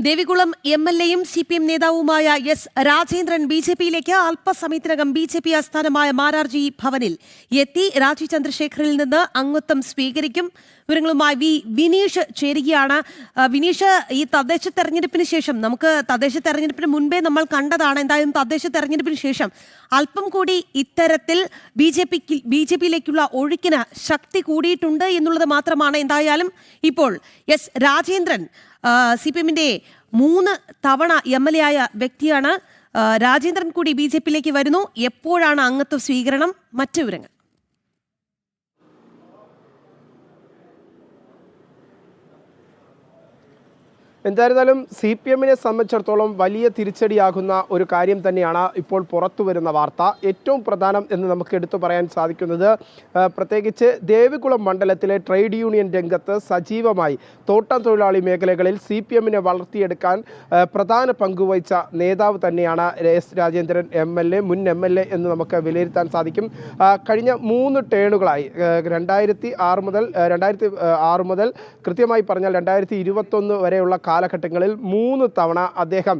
Devikulam എം.എൽ.എയും CPM നേതാവുമായ S Rajendran BJPയിലേക്ക് അല്പസമയത്തിനകം BJP ആസ്ഥാനമായ മാരാർജി ഭവനിൽ എത്തി. രാജീവ് ചന്ദ്രശേഖറിൽ നിന്ന് അംഗത്വം സ്വീകരിക്കും. വിവരങ്ങളുമായി വിനീഷ് ചേരുകയാണ്. വിനീഷ്, ഈ തദ്ദേശ തെരഞ്ഞെടുപ്പിന് ശേഷം, നമുക്ക് തദ്ദേശ തെരഞ്ഞെടുപ്പിന് മുൻപേ നമ്മൾ കണ്ടതാണ്, എന്തായാലും തദ്ദേശ തെരഞ്ഞെടുപ്പിന് ശേഷം അല്പം കൂടി ഇത്തരത്തിൽ BJPയിലേക്കുള്ള ഒഴുക്കിന് ശക്തി കൂടിയിട്ടുണ്ട് എന്നുള്ളത് മാത്രമാണ്. എന്തായാലും ഇപ്പോൾ എസ് രാജേന്ദ്രൻ CPMന്റെ 3 തവണ MLA ആയ വ്യക്തിയാണ്. രാജേന്ദ്രൻ കൂടി BJPയിലേക്ക് വരുന്നു. എപ്പോഴാണ് അംഗത്വ സ്വീകരണം? മറ്റു വിവരങ്ങൾ. എന്തായിരുന്നാലും CPMനെ സംബന്ധിച്ചിടത്തോളം വലിയ തിരിച്ചടിയാകുന്ന ഒരു കാര്യം തന്നെയാണ് ഇപ്പോൾ പുറത്തു വരുന്ന വാർത്ത. ഏറ്റവും പ്രധാനം എന്ന് നമുക്ക് എടുത്തു പറയാൻ സാധിക്കുന്നത്, പ്രത്യേകിച്ച് ദേവികുളം മണ്ഡലത്തിലെ ട്രേഡ് യൂണിയൻ രംഗത്ത് സജീവമായി തോട്ടം തൊഴിലാളി മേഖലകളിൽ CPMനെ വളർത്തിയെടുക്കാൻ പ്രധാന പങ്കുവഹിച്ച നേതാവ് തന്നെയാണ് എസ് രാജേന്ദ്രൻ MLA, മുൻ MLA എന്ന് നമുക്ക് വിലയിരുത്താൻ സാധിക്കും. കഴിഞ്ഞ 3 ടേണുകളായി 2006 മുതൽ കൃത്യമായി പറഞ്ഞാൽ 2021 വരെയുള്ള കാലഘട്ടങ്ങളിൽ 3 തവണ അദ്ദേഹം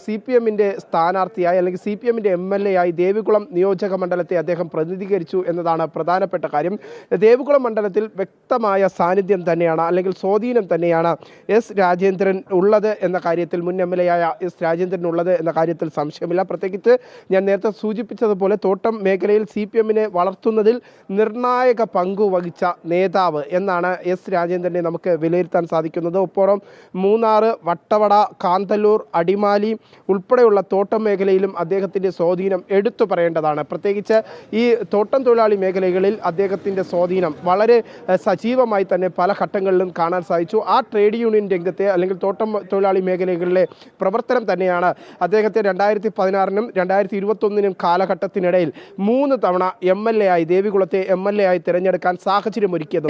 CPMന്റെ സ്ഥാനാർത്ഥിയായി അല്ലെങ്കിൽ CPMന്റെ MLA ആയി ദേവികുളം നിയോജക മണ്ഡലത്തെ അദ്ദേഹം പ്രതിനിധീകരിച്ചു എന്നതാണ് പ്രധാനപ്പെട്ട കാര്യം. ദേവികുളം മണ്ഡലത്തിൽ വ്യക്തമായ സാന്നിധ്യം തന്നെയാണ്, അല്ലെങ്കിൽ സ്വാധീനം തന്നെയാണ് എസ് രാജേന്ദ്രൻ ഉള്ളത് എന്ന കാര്യത്തിൽ, മുൻ MLA ആയ എസ് രാജേന്ദ്രൻ ഉള്ളത് എന്ന കാര്യത്തിൽ സംശയമില്ല. പ്രത്യേകിച്ച് ഞാൻ നേരത്തെ സൂചിപ്പിച്ചതുപോലെ തോട്ടം മേഖലയിൽ CPMനെ വളർത്തുന്നതിൽ നിർണായക പങ്കു വഹിച്ച നേതാവ് എന്നാണ് എസ് രാജേന്ദ്രനെ നമുക്ക് വിലയിരുത്താൻ സാധിക്കുന്നത്. ഒപ്പം മൂന്നാർ, വട്ടവട, കാന്തല്ലൂർ, അടിമാലി ഉൾപ്പെടെയുള്ള തോട്ടം മേഖലയിലും അദ്ദേഹത്തിൻ്റെ സ്വാധീനം എടുത്തു പറയേണ്ടതാണ്. പ്രത്യേകിച്ച് ഈ തോട്ടം തൊഴിലാളി മേഖലകളിൽ അദ്ദേഹത്തിൻ്റെ സ്വാധീനം വളരെ സജീവമായി തന്നെ പല ഘട്ടങ്ങളിലും കാണാൻ സാധിച്ചു. ആ ട്രേഡ് യൂണിയൻ രംഗത്തെ അല്ലെങ്കിൽ തോട്ടം തൊഴിലാളി മേഖലകളിലെ പ്രവർത്തനം തന്നെയാണ് അദ്ദേഹത്തെ 2016-നും 2021-നും കാലഘട്ടത്തിനിടയിൽ 3 തവണ MLA ആയി, ദേവികുളത്തെ MLA ആയി തിരഞ്ഞെടുക്കാൻ സാഹചര്യമൊരുക്കിയത്.